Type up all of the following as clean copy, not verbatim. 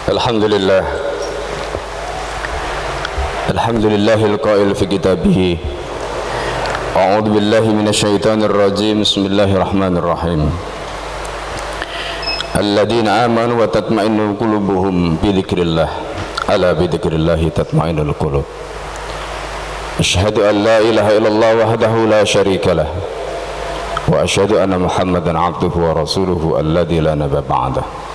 Alhamdulillah. Alhamdulillahil qail fi kitabih. A'udzu billahi minasyaitonir rajim. Bismillahirrahmanirrahim. Alladzina amanu wa tatma'innu qulubuhum bi dzikrillah. Ala bi dzikrillah tatma'innul qulub. Asyhadu an la ilaha illallah wahdahu la syarika lah. Wa asyhadu anna Muhammadan 'abduhu wa rasuluhu alladzi la nabiyya ba'dahu.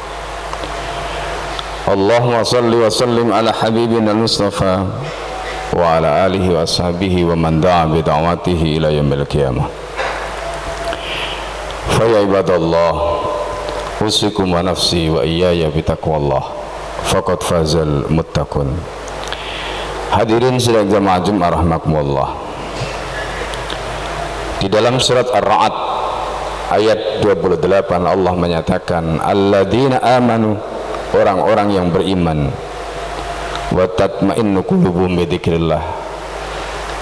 Allahumma salli wa sallim ala habibina al-Mustafa wa ala alihi wa ashabihi wa man da'a bi da'watihi ila yaumil qiyamah. Fa ya ibadallah, usikum wa nafsi wa iyaya bi taqwallah. Faqad fazal muttaqun. Hadirin sidang jamaah Jumat rahimakumullah. Di dalam surat Ar-Ra'd ayat 28 Allah menyatakan alladzina amanu, orang-orang yang beriman, wa tatma'innu qulubuhum bi dzikrillah,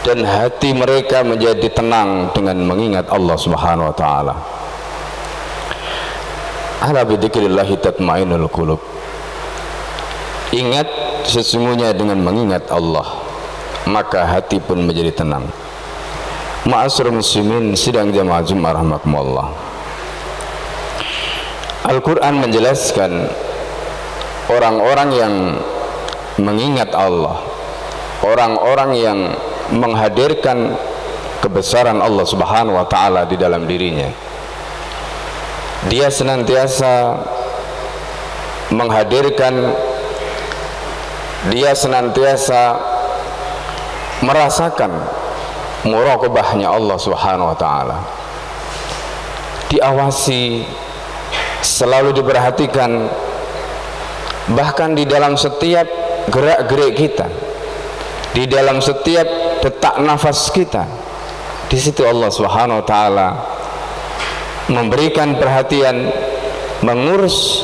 dan hati mereka menjadi tenang dengan mengingat Allah Subhanahu wa taala. Ala bi dzikrillah tatma'innul qulub. Ingat, sesungguhnya dengan mengingat Allah maka hati pun menjadi tenang. Ma'asyiral muslimin sidang jamaah Jumat rahimakumullah. Al-Qur'an menjelaskan orang-orang yang mengingat Allah, orang-orang yang menghadirkan kebesaran Allah Subhanahu wa taala di dalam dirinya, dia senantiasa menghadirkan, dia senantiasa merasakan muraqabahnya Allah Subhanahu wa taala, diawasi, selalu diperhatikan, bahkan di dalam setiap gerak-gerik kita, di dalam setiap detak nafas kita. Di situ Allah Subhanahu wa taala memberikan perhatian, mengurus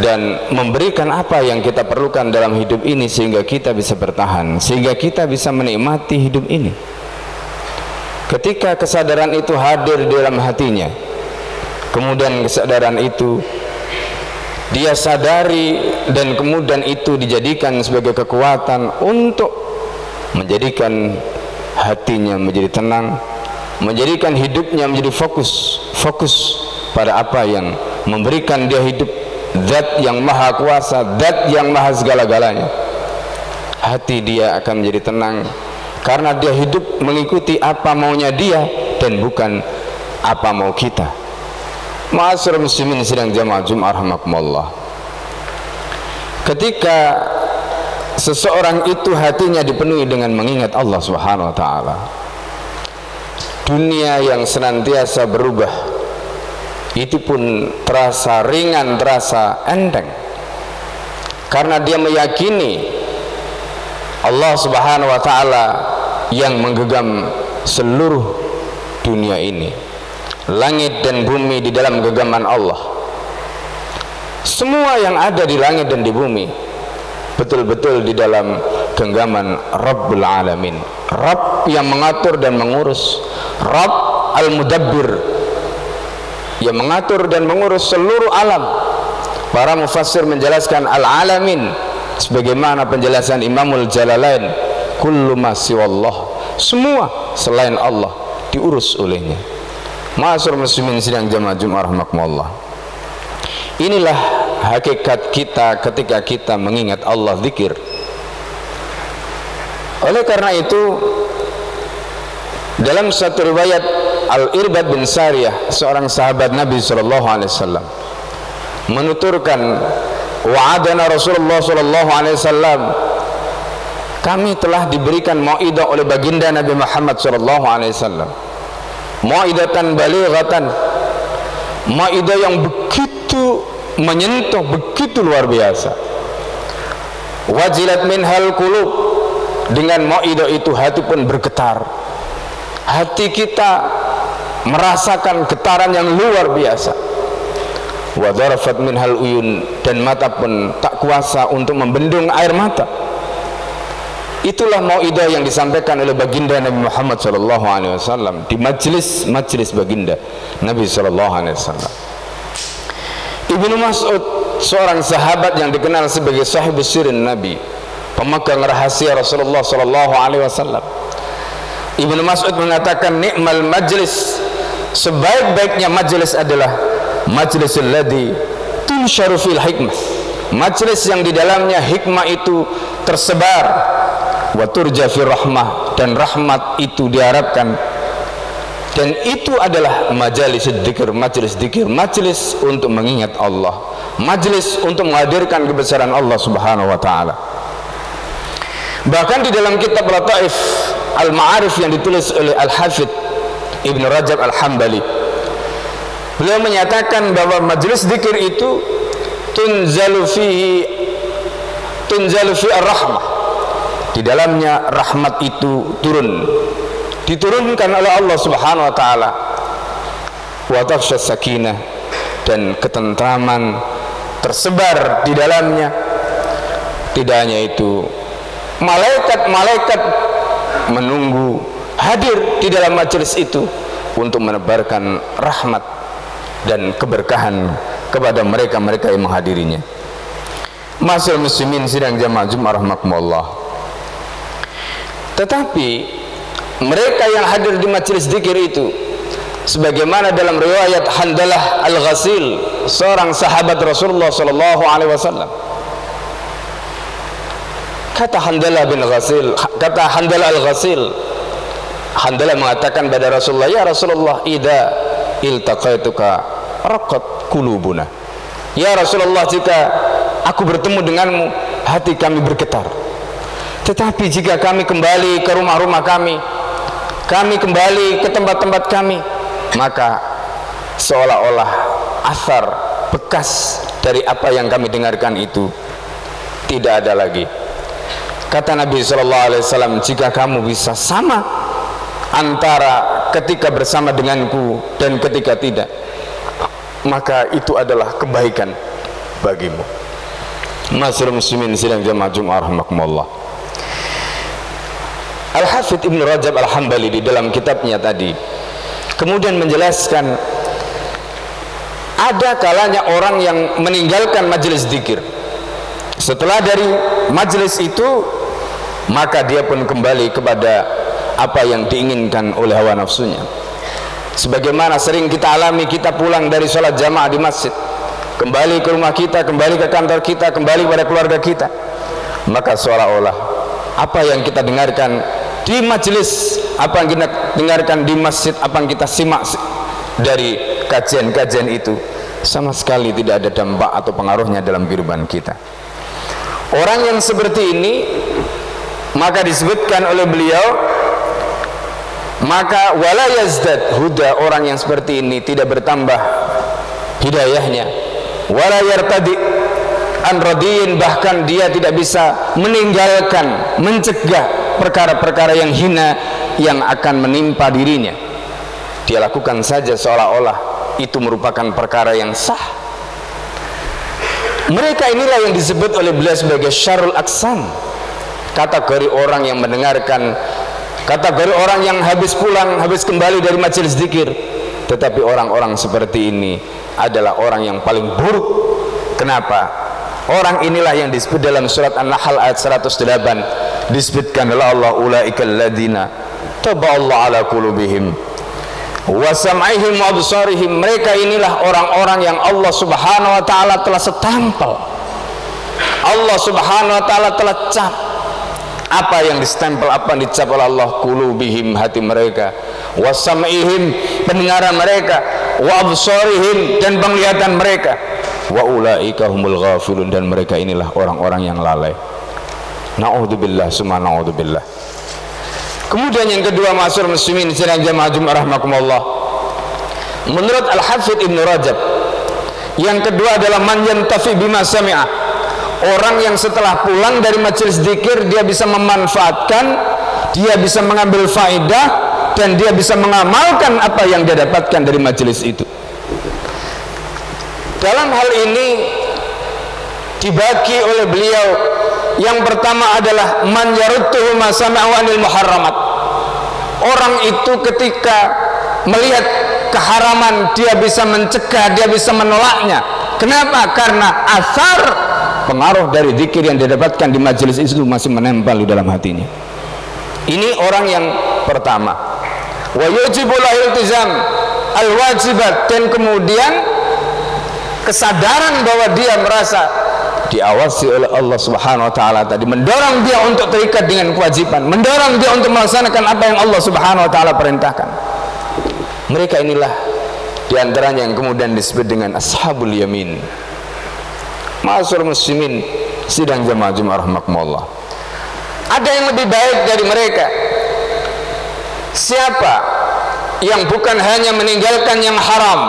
dan memberikan apa yang kita perlukan dalam hidup ini sehingga kita bisa bertahan, sehingga kita bisa menikmati hidup ini. Ketika kesadaran itu hadir di dalam hatinya, kemudian kesadaran itu dia sadari dan kemudian itu dijadikan sebagai kekuatan untuk menjadikan hatinya menjadi tenang, menjadikan hidupnya menjadi fokus pada apa yang memberikan dia hidup, Zat yang maha kuasa, Zat yang maha segala-galanya. Hati dia akan menjadi tenang karena dia hidup mengikuti apa maunya dia dan bukan apa mau kita. Ma'asyiral muslimin sidang jamaah Jumat rahimakumullah. Ketika seseorang itu hatinya dipenuhi dengan mengingat Allah Subhanahu wa taala, dunia yang senantiasa berubah itu pun terasa ringan, terasa enteng, karena dia meyakini Allah Subhanahu wa taala yang menggenggam seluruh dunia ini. Langit dan bumi di dalam genggaman Allah. Semua yang ada di langit dan di bumi betul-betul di dalam genggaman Rabbul Alamin, Rabb yang mengatur dan mengurus, Rabb Al-Mudabbir yang mengatur dan mengurus seluruh alam. Para mufassir menjelaskan Al-Alamin sebagaimana penjelasan Imamul Jalalain, kullu ma siwallah, semua selain Allah diurus olehnya. Ma'asyiral muslimin sidang jamaah Jumat rahimakumullah. Inilah hakikat kita ketika kita mengingat Allah, zikir. Oleh karena itu, dalam satu riwayat Al-Irbad bin Sariyah, seorang sahabat Nabi SAW, menuturkan, wa'adana Rasulullah SAW, kami telah diberikan mau'idah oleh baginda Nabi Muhammad SAW, mau'idatan balighatan, mau'idah yang begitu menyentuh, begitu luar biasa. Wajilat minhal qulub, dengan mau'idah itu hati pun bergetar, hati kita merasakan getaran yang luar biasa. Wa dharafat minhal uyun, dan mata pun tak kuasa untuk membendung air mata. Itulah mau'idah yang disampaikan oleh baginda Nabi Muhammad SAW di majlis baginda Nabi SAW. Ibnu Mas'ud seorang sahabat yang dikenal sebagai sahibus sirrin Nabi, pemegang rahasia Rasulullah sallallahu alaihi wasallam. Ibnu Mas'ud mengatakan, ni'mal majlis, sebaik-baiknya majlis adalah majlisul ladzi tunsharu fil hikmah, majlis yang di dalamnya hikmah itu tersebar, wa turja fir rahmah, dan rahmat itu diharapkan. Dan itu adalah majalis dzikir, majelis dzikir, majelis untuk mengingat Allah, majelis untuk menghadirkan kebesaran Allah Subhanahu wa taala. Bahkan di dalam kitab Lataif Al-Ma'arif yang ditulis oleh Al-Hafidh Ibn Rajab Al-Hambali, beliau menyatakan bahwa majelis dzikir itu tunzalu fi ar-rahmah, di dalamnya rahmat itu diturunkan oleh Allah Subhanahu wa taala, wa takhsha sakinah, dan ketentraman tersebar di dalamnya. Tidak hanya itu, malaikat-malaikat menunggu hadir di dalam majelis itu untuk menebarkan rahmat dan keberkahan kepada mereka-mereka yang menghadirinya. Ma'asyiral muslimin sidang jamaah Jumat rahimakumullah. Tetapi mereka yang hadir di majelis zikir itu, sebagaimana dalam riwayat Handalah Al-Ghasil, seorang sahabat Rasulullah sallallahu alaihi wasallam, kata Handalah Al-Ghasil, Handalah mengatakan pada Rasulullah, ya Rasulullah, idza iltaqaituka raqat qulubuna, ya Rasulullah, jika aku bertemu denganmu hati kami bergetar, tetapi jika kami kembali ke rumah-rumah kami kembali ke tempat-tempat kami, maka seolah-olah asar bekas dari apa yang kami dengarkan itu tidak ada lagi. Kata Nabi sallallahu alaihi wasallam, jika kamu bisa sama antara ketika bersama denganku dan ketika tidak, maka itu adalah kebaikan bagimu. Ma'asyiral muslimin sidang jamaah Jumat rahimakumullah. Al-Hafidh Ibn Rajab Al-Hambali di dalam kitabnya tadi kemudian menjelaskan, ada kalanya orang yang meninggalkan majelis zikir. Setelah dari majelis itu, maka dia pun kembali kepada apa yang diinginkan oleh hawa nafsunya. Sebagaimana sering kita alami, kita pulang dari sholat jamaah di masjid, kembali ke rumah kita, kembali ke kantor kita, kembali kepada keluarga kita, maka seolah-olah apa yang kita dengarkan di majelis, apa yang kita dengarkan di masjid, apa yang kita simak dari kajian-kajian itu sama sekali tidak ada dampak atau pengaruhnya dalam kehidupan kita. Orang yang seperti ini, maka disebutkan oleh beliau, maka wala yazdad huda, orang yang seperti ini tidak bertambah hidayahnya, wala yartadi an radiyin, bahkan dia tidak bisa meninggalkan, mencegah perkara-perkara yang hina yang akan menimpa dirinya. Dia lakukan saja seolah-olah itu merupakan perkara yang sah. Mereka inilah yang disebut oleh beliau sebagai syarrul aqsam, kategori orang yang mendengarkan, kategori orang yang habis pulang, habis kembali dari majelis zikir. Tetapi orang-orang seperti ini adalah orang yang paling buruk. Kenapa? Orang inilah yang disebut dalam surat An-Nahl ayat 108, disebutkan oleh Allah, ulaikal ladzina taballahu ala qulubihim wa sam'ihim wa absarihim, mereka inilah orang-orang yang Allah Subhanahu wa taala telah setempel, Allah Subhanahu wa taala telah cap. Apa yang distempel, apa yang dicap oleh Allah? Qulubihim, hati mereka, wa sam'ihim, pendengaran mereka, wa absarihim, dan penglihatan mereka, wa ulaika humul ghafilun, dan mereka inilah orang-orang yang lalai. Na'udzubillah summa na'udzubillah. Kemudian yang kedua, ma'asyiral muslimin sidang jamaah Jumat rahimakumullah, menurut Al-Hafidh Ibn Rajab, yang kedua adalah man yantafi bima sami'a, orang yang setelah pulang dari majelis zikir dia bisa memanfaatkan, dia bisa mengambil faedah, dan dia bisa mengamalkan apa yang dia dapatkan dari majelis itu. Dalam hal ini dibagi oleh beliau, yang pertama adalah man yarudduhu ma sami'a anil muharramat, orang itu ketika melihat keharaman dia bisa mencegah, dia bisa menolaknya. Kenapa? Karena asar pengaruh dari zikir yang didapatkan di majelis itu masih menempel di dalam hatinya. Ini orang yang pertama. Wa yujibul iltizam al-wajibat, dan kemudian kesadaran bahwa dia merasa diawasi oleh Allah Subhanahu wa taala tadi mendorong dia untuk terikat dengan kewajiban, mendorong dia untuk melaksanakan apa yang Allah Subhanahu wa taala perintahkan. Mereka inilah diantaranya yang kemudian disebut dengan ashabul yamin. Ma'asyiral muslimin sidang jamaah Jumat rahimakumullah. Ada yang lebih baik dari mereka. Siapa yang bukan hanya meninggalkan yang haram,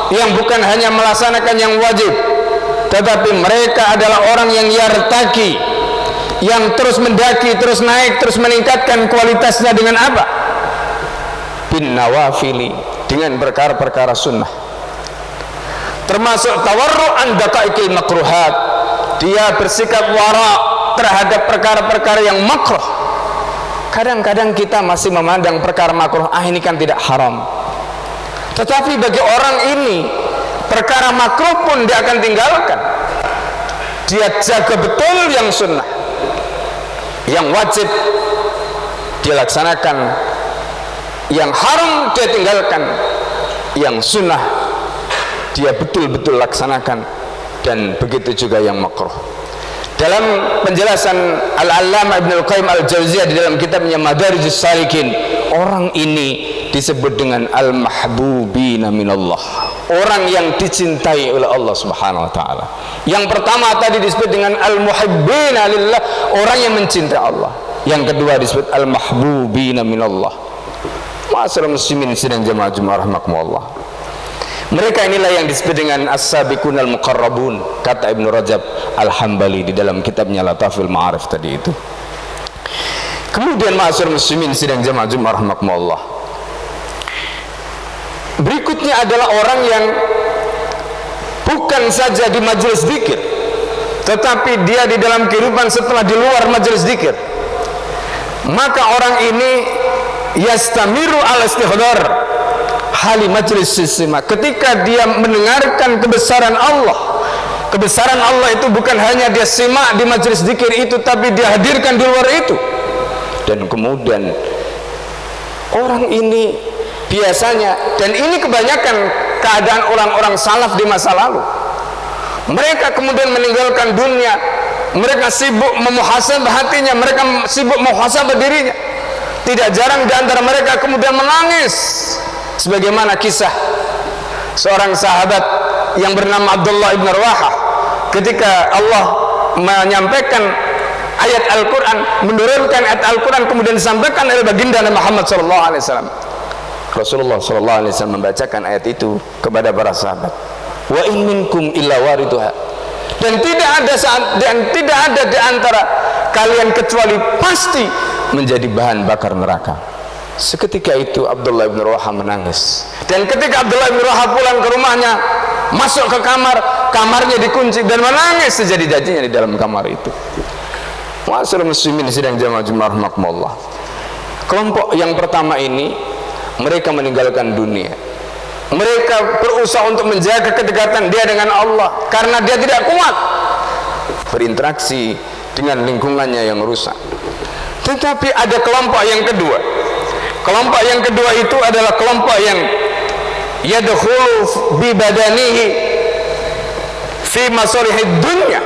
yang bukan hanya melaksanakan yang wajib, tetapi mereka adalah orang yang yartaki, yang terus mendaki, terus naik, terus meningkatkan kualitasnya dengan apa? Bin nawafili, dengan perkara-perkara sunnah, termasuk tawarru'an daqaiqil makruhat. Dia bersikap wara terhadap perkara-perkara yang makruh. Kadang-kadang kita masih memandang perkara makruh, ini kan tidak haram, tetapi bagi orang ini perkara makruh pun dia akan tinggalkan. Dia jaga betul yang sunnah, yang wajib dia laksanakan, yang haram dia tinggalkan, yang sunnah dia betul-betul laksanakan, dan begitu juga yang makruh. Dalam penjelasan Al-Allamah Ibnu Al-Qayyim Al-Jauziyah di dalam kitabnya Madarijus Salikin, orang ini disebut dengan al-mahbubina minallah, orang yang dicintai oleh Allah Subhanahu wa taala. Yang pertama tadi disebut dengan al-muhibbina lillah, orang yang mencintai Allah. Yang kedua disebut al-mahbubina minallah. Ma'asyiral muslimin sidang jamaah Jumat rahimakumullah. Mereka inilah yang disebut dengan as-sabiqunal muqarrabun, kata Ibnu Rajab Al-Hambali di dalam kitabnya Lataful Ma'arif tadi itu. Kemudian ma'asyiral muslimin sidang jamaah Jumat rahimakumullah, berikutnya adalah orang yang bukan saja di majelis zikir, tetapi dia di dalam kehidupan setelah di luar majelis zikir. Maka orang ini yastamiru al istihdar hali majlis sistema, ketika dia mendengarkan kebesaran Allah. Kebesaran Allah itu bukan hanya dia simak di majelis zikir itu, tapi dia hadirkan di luar itu. Dan kemudian orang ini biasanya, dan ini kebanyakan keadaan orang-orang salaf di masa lalu, mereka kemudian meninggalkan dunia, mereka sibuk memuhasabah hatinya, mereka sibuk memuhasabah dirinya. Tidak jarang di antara mereka kemudian menangis, sebagaimana kisah seorang sahabat yang bernama Abdullah ibn Rawahah, ketika Allah menyampaikan ayat Al-Quran, menurunkan ayat Al-Quran, kemudian disampaikan oleh baginda Nabi Muhammad SAW. Rasulullah SAW membacakan ayat itu kepada para sahabat, wa in minkum illa wariduha, dan tidak ada di antara kalian kecuali pasti menjadi bahan bakar neraka. Seketika itu Abdullah bin Rawahah menangis, dan ketika Abdullah bin Rawahah pulang ke rumahnya, masuk ke kamar, kamarnya dikunci dan menangis sejadi-jadinya di dalam kamar itu. Ma'asyiral muslimin sidang jamaah Jumat rahimakumullah. Kelompok yang pertama ini, mereka meninggalkan dunia, mereka berusaha untuk menjaga kedekatan dia dengan Allah, karena dia tidak kuat berinteraksi dengan lingkungannya yang rusak. Tetapi ada kelompok yang kedua. Kelompok yang kedua itu adalah kelompok yang yadkhulu bi badanihi fi masalihid dunya.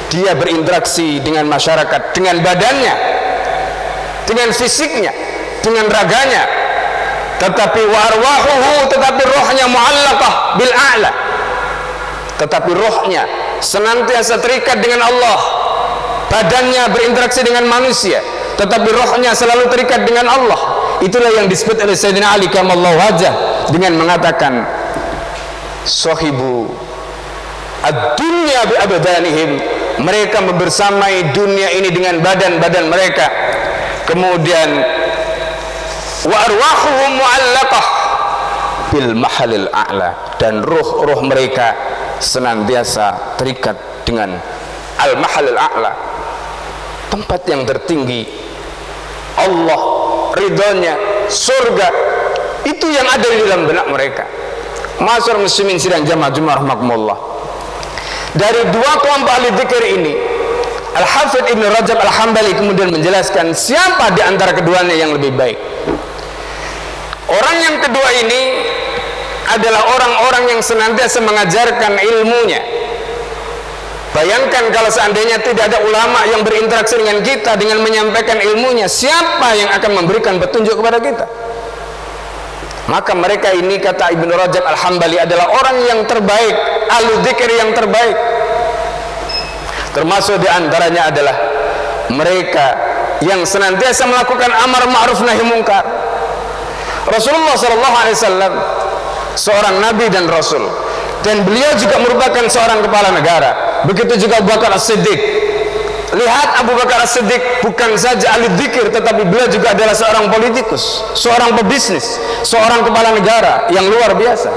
Dia berinteraksi dengan masyarakat dengan badannya, dengan fisiknya, dengan raganya, tetapi wa arwahuhu, tetapi rohnya muallaqah bil a'la, tetapi rohnya senantiasa terikat dengan Allah. Badannya berinteraksi dengan manusia, tetapi rohnya selalu terikat dengan Allah. Itulah yang disebut oleh Sayyidina Ali karramallahu wajhah dengan mengatakan sahibu ad-dunya bi abdanihim, mereka membersamai dunia ini dengan badan-badan mereka. Kemudian wa arwahuhum muallaqah bil mahalil a'la, dan ruh-ruh mereka senantiasa terikat dengan al mahalil a'la, tempat yang tertinggi, Allah, ridhonya, surga, itu yang ada di dalam benak mereka. Ma'asyiral muslimin sidang jamaah Jumat rahimakumullah, dari dua kelompok ahli dzikir ini Al-Hafidz Ibnu Rajab Al-Hambali kemudian menjelaskan siapa di antara keduanya yang lebih baik. Orang yang kedua ini adalah orang-orang yang senantiasa mengajarkan ilmunya. Bayangkan kalau seandainya tidak ada ulama yang berinteraksi dengan kita dengan menyampaikan ilmunya, siapa yang akan memberikan petunjuk kepada kita? Maka mereka ini, kata Ibnu Rajab Al-Hambali, adalah orang yang terbaik, ahli dzikir yang terbaik. Termasuk diantaranya adalah mereka yang senantiasa melakukan amar ma'ruf nahi mungkar. Rasulullah SAW seorang nabi dan rasul, dan beliau juga merupakan seorang kepala negara. Begitu juga Abu Bakar As-Siddiq. Lihat, Abu Bakar As-Siddiq bukan saja ahli dzikir, tetapi beliau juga adalah seorang politikus, seorang pebisnis, seorang kepala negara yang luar biasa.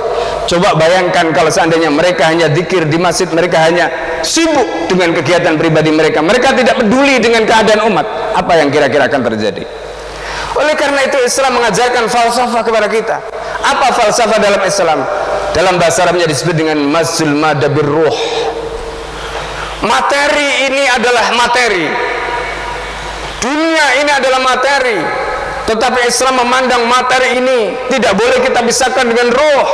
Coba bayangkan kalau seandainya mereka hanya dzikir di masjid, mereka hanya sibuk dengan kegiatan pribadi mereka, mereka tidak peduli dengan keadaan umat, apa yang kira-kira akan terjadi? Oleh karena itu Islam mengajarkan falsafah kepada kita. Apa falsafah dalam Islam? Dalam bahasa Arabnya disebut dengan mazul mada birruh. Materi ini adalah materi, dunia ini adalah materi, tetapi Islam memandang materi ini tidak boleh kita pisahkan dengan ruh,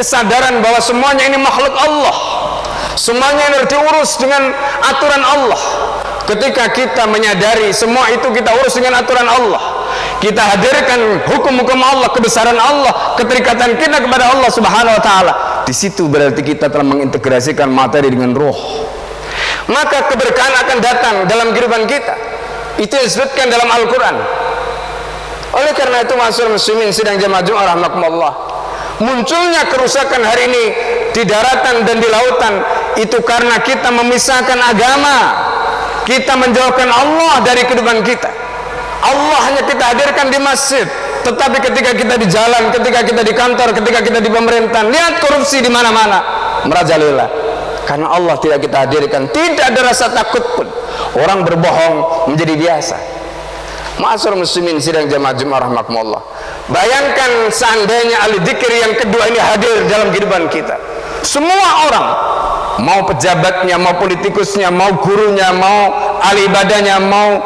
kesadaran bahwa semuanya ini makhluk Allah, semuanya ini diurus dengan aturan Allah. Ketika kita menyadari semua itu kita urus dengan aturan Allah, kita hadirkan hukum-hukum Allah, kebesaran Allah, keterikatan kita kepada Allah Subhanahu wa taala, di situ berarti kita telah mengintegrasikan materi dengan ruh. Maka keberkahan akan datang dalam kehidupan kita. Itu disebutkan dalam Al-Quran. Oleh karena itu, ma'asyiral muslimin sidang jamaah Jumat rahimakumullah, munculnya kerusakan hari ini di daratan dan di lautan itu karena kita memisahkan agama, kita menjauhkan Allah dari kehidupan kita. Allah hanya kita hadirkan di masjid, tetapi ketika kita di jalan, ketika kita di kantor, ketika kita di pemerintahan, lihat korupsi di mana-mana merajalela. Karena Allah tidak kita hadirkan, tidak ada rasa takut pun. Orang berbohong menjadi biasa. Ma'asyiral muslimin sidang jamaah Jumat rahimakumullah, bayangkan seandainya ahli dzikir yang kedua ini hadir dalam kehidupan kita. Semua orang, mau pejabatnya, mau politikusnya, mau gurunya, mau ahli ibadahnya, mau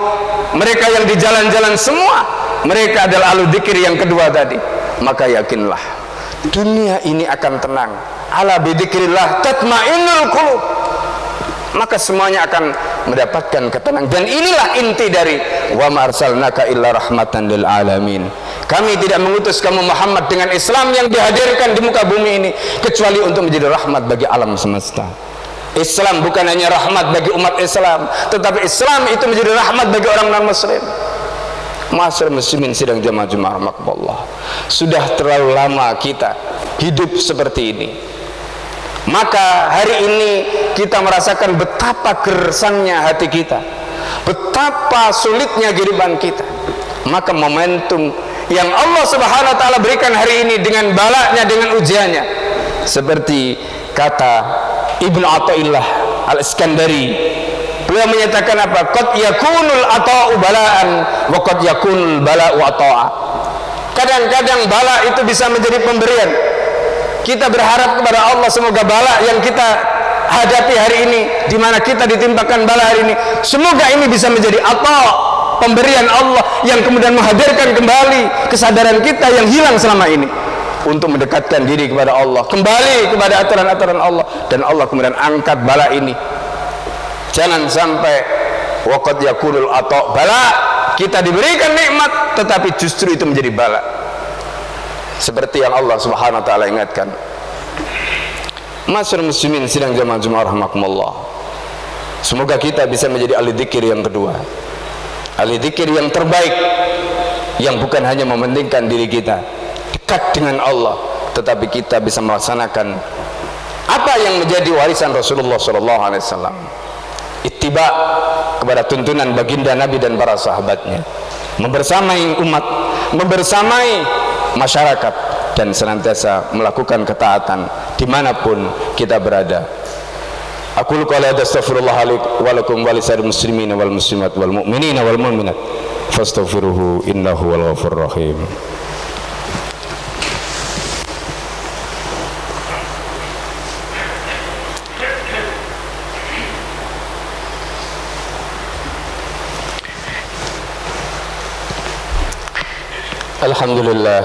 mereka yang di jalan-jalan, semua mereka adalah ahli dzikir yang kedua tadi. Maka yakinlah dunia ini akan tenang. Ala bidzikrillah tatmainnul qulub. Maka semuanya akan mendapatkan ketenangan. Dan inilah inti dari wa ma arsalnaka illa rahmatan lil alamin. Kami tidak mengutus kamu Muhammad dengan Islam yang dihadirkan di muka bumi ini kecuali untuk menjadi rahmat bagi alam semesta. Islam bukan hanya rahmat bagi umat Islam, tetapi Islam itu menjadi rahmat bagi orang non muslim. Ma'asyiral muslimin sidang jamaah Jumat rahimakumullah, sudah terlalu lama kita hidup seperti ini. Maka hari ini kita merasakan betapa gersangnya hati kita, betapa sulitnya kehidupan kita. Maka momentum yang Allah Subhanahu wa taala berikan hari ini dengan balanya, dengan ujiannya, seperti kata Ibnu Athaillah Al-Iskandari, beliau menyatakan apa? Qad yakunul ata'u bala'an wa qad yakunul bala'u ata'a. Kadang-kadang bala itu bisa menjadi pemberian. Kita berharap kepada Allah semoga bala yang kita hadapi hari ini, di mana kita ditimpakan bala hari ini, semoga ini bisa menjadi pemberian Allah yang kemudian menghadirkan kembali kesadaran kita yang hilang selama ini, untuk mendekatkan diri kepada Allah, kembali kepada aturan-aturan Allah, dan Allah kemudian angkat bala ini. Jangan sampai waqad yakunul ata' bala, kita diberikan nikmat tetapi justru itu menjadi bala. Seperti yang Allah Subhanahu wa taala ingatkan. Ma'asyiral muslimin sidang jamaah Jumat rahimakumullah, semoga kita bisa menjadi ahli dzikir yang kedua, ahli dzikir yang terbaik, yang bukan hanya mementingkan diri kita dekat dengan Allah, tetapi kita bisa melaksanakan apa yang menjadi warisan Rasulullah SAW, ittiba kepada tuntunan baginda Nabi dan para sahabatnya, membersamai umat, membersamai masyarakat, dan senantiasa melakukan ketaatan dimanapun kita berada. Aku qouli hadza astaghfirullah wa lakum wa lisa'iril muslimin wal muslimat wal mu'minina wal mu'minat fastaghfiruhu innahu wal ghafurur rahim. Alhamdulillah.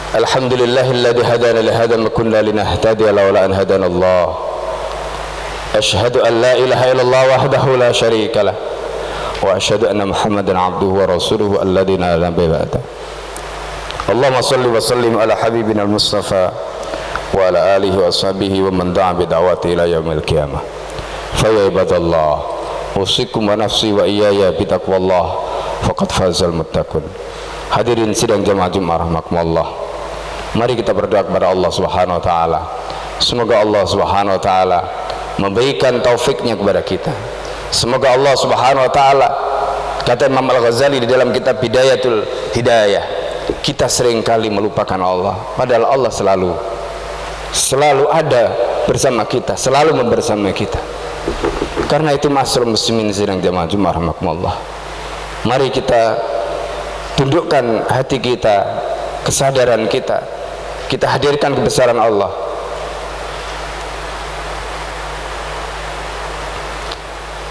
Alhamdulillahilladzi hadana li hadza ma kunna linahtadiya laula an hadana Allah. Asyhadu an la ilaha illallah wahdahu la syarika lah wa asyhadu anna Muhammadan abduhu wa rasuluhu alladzi la nabiyya ba'da. Allahumma shalli wa sallim ala habibina al-Mustafa wa ala alihi wa sahbihi wa man da'a bi da'wati ila yaumil qiyamah. Fa ya ibadallah, usikum wa nafsi wa iyaya bi taqwallah faqad fazal muttaqun. Hadirin sidang jamaah Jumat rahimakumullah. Mari kita berdoa kepada Allah Subhanahu wa taala. Semoga Allah Subhanahu wa taala memberikan taufiknya kepada kita. Semoga Allah Subhanahu wa taala, kata Imam Al-Ghazali di dalam kitab Bidayatul Hidayah, kita seringkali melupakan Allah, padahal Allah selalu ada bersama kita, selalu membersamai kita. Karena itu masyarul muslimin sidang jamaah Jumat rahimakumullah, mari kita tundukkan hati kita, kesadaran kita, kita hadirkan kebesaran Allah.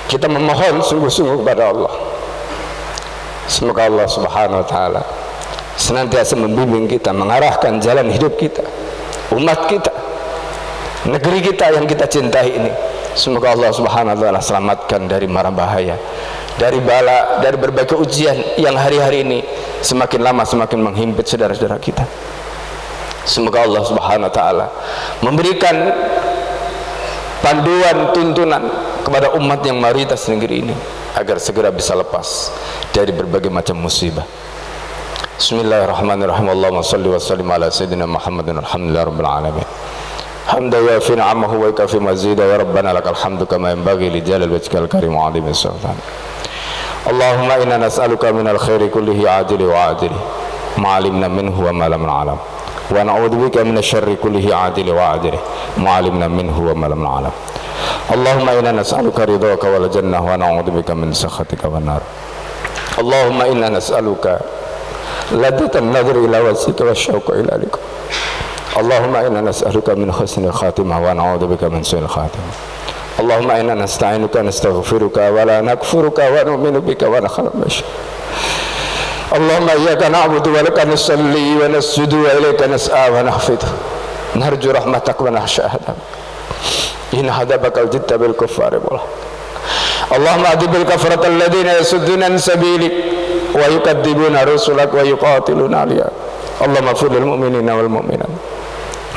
Kita memohon sungguh-sungguh kepada Allah. Semoga Allah Subhanahu wa taala senantiasa membimbing kita, mengarahkan jalan hidup kita, umat kita, negeri kita yang kita cintai ini. Semoga Allah Subhanahu wa taala selamatkan dari mara bahaya, dari bala, dari berbagai ujian yang hari-hari ini semakin lama semakin menghimpit saudara-saudara kita. Semoga Allah Subhanahu wa taala memberikan panduan, tuntunan kepada umat yang mayoritas negeri ini agar segera bisa lepas dari berbagai macam musibah. Bismillahirrahmanirrahim. Allahumma shalli wa sallim ala sayyidina Muhammadin alhamdulillahi rabbil alamin. Hamdan yafi ni'amahu wa yakafi mazida ya rabbana lakal hamdu kama yanbaghi li jalali wajhikal karim wa 'azimi sultan. Allahumma inna nas'aluka minal khairi kullihi ajili wa ajili ma 'alimna minhu wa ma lam na'lam wa na'udzubika minasy syarri kullihi ajili wa ajili ma 'alimna minhu wa ma lam na'lam. Allahumma inna nas'aluka ridhaka wal jannah wa na'udzubika min sakhatika wan nar. Allahumma inna nas'aluka ladzatan nadhri ila wajhika wasyauqa ila liqa. Allahumma inna nas'aluka min husnil khatimah wa na'udzubika min su'il khatimah. Allahumma inna nasta'inuka nastaghfiruka wa la nakfuruka wa nu'minu bika wa nakhalu bika. Allahumma iyyaka na'budu wa laka nusalli wa nasjudu wa ilayka nas'a wa nahfidu narju rahmatak wa nakhsha adab. In hadabakal jitta bil kuffari wal. Allahumma adibil kafarata alladhina yasudduna an sabilik wa yukadzibuna rusulak wa yuqatiluna aliyah. Allahumma ighfir lil mu'minina wal mu'minat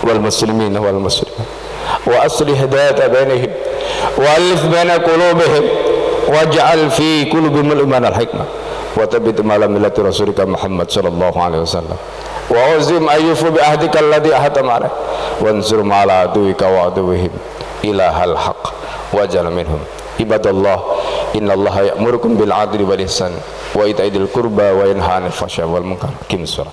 wal muslimina wal muslimat wa aslih hidayata bainahum wa alif baina qulubihim waj'al fi qulubihim al-iman al-hikmah wa tabbit ma lam millati rasulika Muhammad sallallahu alaihi wasallam wa uzim ayyufu bi ahdika alladhi ahadta ma'ana wansur ma'ala aduwika wa aduwihim ilahal haq wajal minhum. Ibadallah, innallaha ya'murukum bil adli wal ihsan wa ita'i dzil qurba wa yanha 'anil fahsya'i wal munkar. Aqim shalah.